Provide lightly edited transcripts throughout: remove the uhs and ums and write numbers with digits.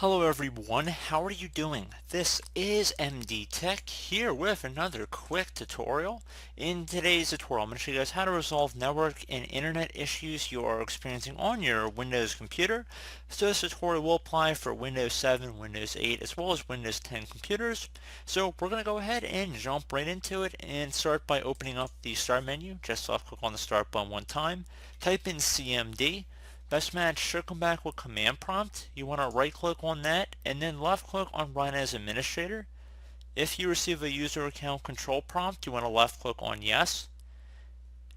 Hello everyone, how are you doing? This is MD Tech here with another quick tutorial. In today's tutorial, I'm going to show you guys how to resolve network and internet issues you are experiencing on your Windows computer. So this tutorial will apply for Windows 7, Windows 8, as well as Windows 10 computers. So we're going to go ahead and jump right into it and start by opening up the Start menu. Just left click on the Start button one time. Type in CMD. Best match should come back with command prompt. You want to right click on that and then left click on Run as Administrator. If you receive a user account control prompt, you want to left click on Yes.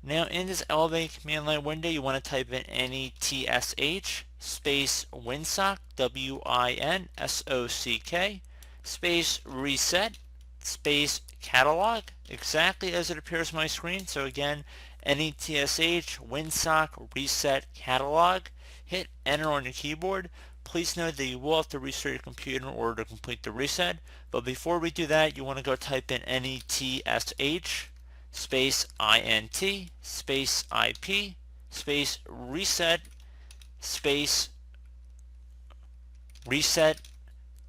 Now in this Elevate command line window, you want to type in NETSH space winsock, WINSOCK, space reset, space catalog, exactly as it appears on my screen. So again, NETSH winsock reset catalog. Hit enter on your keyboard. Please note that you will have to restart your computer in order to complete the reset. But before we do that, you want to go type in NETSH space INT space IP space reset space reset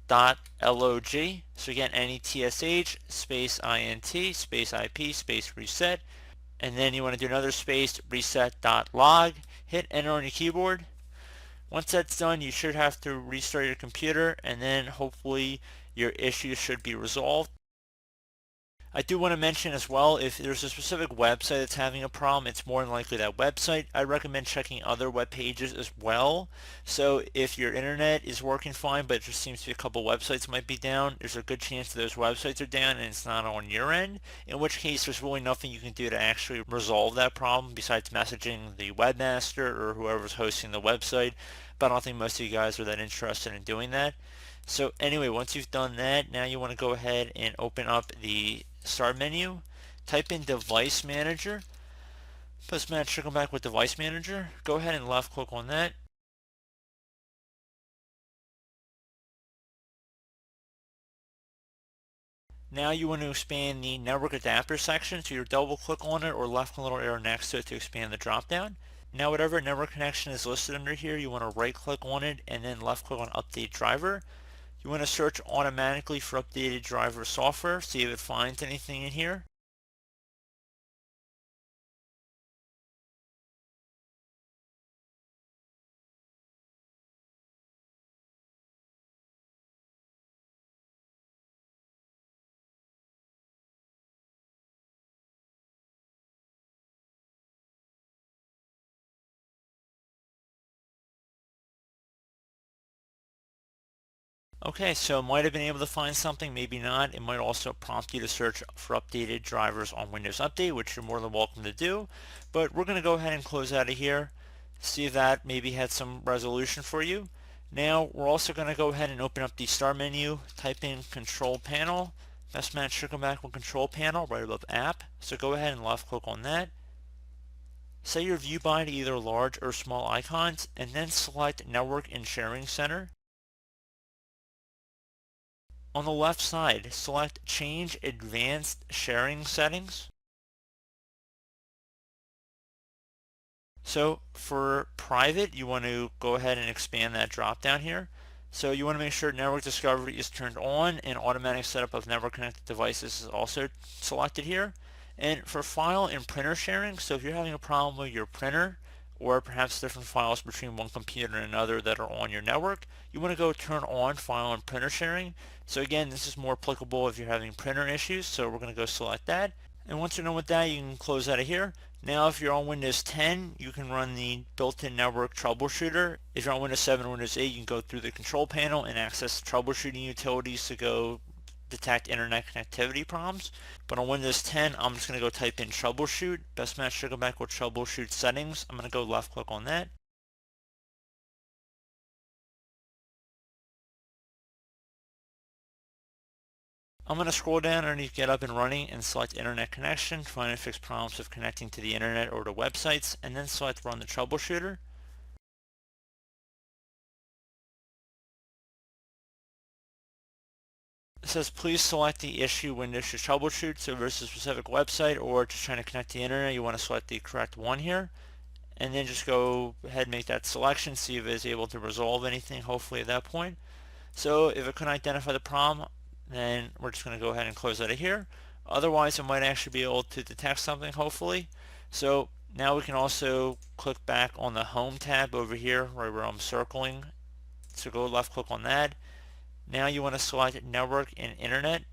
dot log. So again, NETSH space INT space IP space reset, and then you want to do another space reset dot log. Hit enter on your keyboard. Once that's done, you should have to restart your computer, and then hopefully your issue should be resolved. I do want to mention as well, if there's a specific website that's having a problem, it's more than likely that website. I recommend checking other web pages as well. So if your internet is working fine, but it just seems to be a couple websites might be down, there's a good chance that those websites are down and it's not on your end, in which case there's really nothing you can do to actually resolve that problem besides messaging the webmaster or whoever's hosting the website. But I don't think most of you guys are that interested in doing that. So anyway, once you've done that, now you want to go ahead and open up the Start menu, type in Device Manager. Plus match should come back with Device Manager. Go ahead and left click on that. Now you want to expand the network adapter section, so you double click on it or left click on the little arrow next to it to expand the drop down. Now whatever network connection is listed under here, you want to right click on it and then left click on Update Driver. You want to search automatically for updated driver software, see if it finds anything in here. Okay, so it might have been able to find something, maybe not. It might also prompt you to search for updated drivers on Windows Update, which you're more than welcome to do. But we're going to go ahead and close out of here, see if that maybe had some resolution for you. Now we're also going to go ahead and open up the Start menu, type in Control Panel. Best match should come back with Control Panel right above App. So go ahead and left click on that. Set your view by to either large or small icons, and then select Network and Sharing Center. On the left side, select Change Advanced Sharing Settings. So for private, you want to go ahead and expand that drop down here. So you want to make sure network discovery is turned on and automatic setup of network connected devices is also selected here. And for file and printer sharing, so if you're having a problem with your printer or perhaps different files between one computer and another that are on your network, you want to go turn on file and printer sharing. So again, this is more applicable if you're having printer issues, so we're going to go select that. And once you're done with that, you can close out of here. Now if you're on Windows 10, you can run the built-in network troubleshooter. If you're on Windows 7 or Windows 8, you can go through the control panel and access troubleshooting utilities to go detect internet connectivity problems. But on Windows 10, I'm just going to go type in Troubleshoot. Best match should go back with Troubleshoot settings. I'm going to go left click on that. I'm going to scroll down underneath Get Up and Running and select Internet Connection, find and fix problems of connecting to the internet or to websites, and then select Run the Troubleshooter. It says please select the issue Windows should troubleshoot, so versus a specific website or just trying to connect to the internet, you want to select the correct one here. And then just go ahead and make that selection, see if it is able to resolve anything, hopefully at that point. So if it couldn't identify the problem, then we're just going to go ahead and close out of here. Otherwise, it might actually be able to detect something, hopefully. So now we can also click back on the Home tab over here, right where I'm circling. So go left click on that. Now you want to select Network and Internet.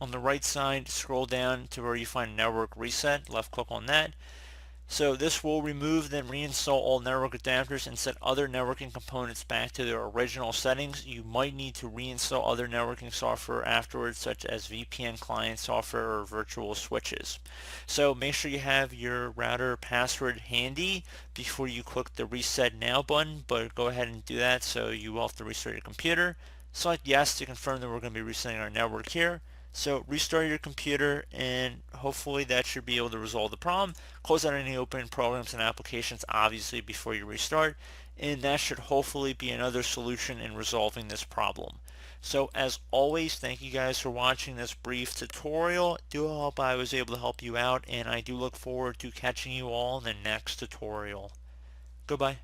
On the right side, scroll down to where you find Network Reset. Left click on that. So this will remove then reinstall all network adapters and set other networking components back to their original settings. You might need to reinstall other networking software afterwards, such as VPN client software or virtual switches. So make sure you have your router password handy before you click the Reset Now button, but go ahead and do that so you will have to restart your computer. Select Yes to confirm that we're going to be resetting our network here. So restart your computer and hopefully that should be able to resolve the problem. Close out any open programs and applications obviously before you restart, and that should hopefully be another solution in resolving this problem. So as always, thank you guys for watching this brief tutorial. I do hope I was able to help you out, and I do look forward to catching you all in the next tutorial. Goodbye.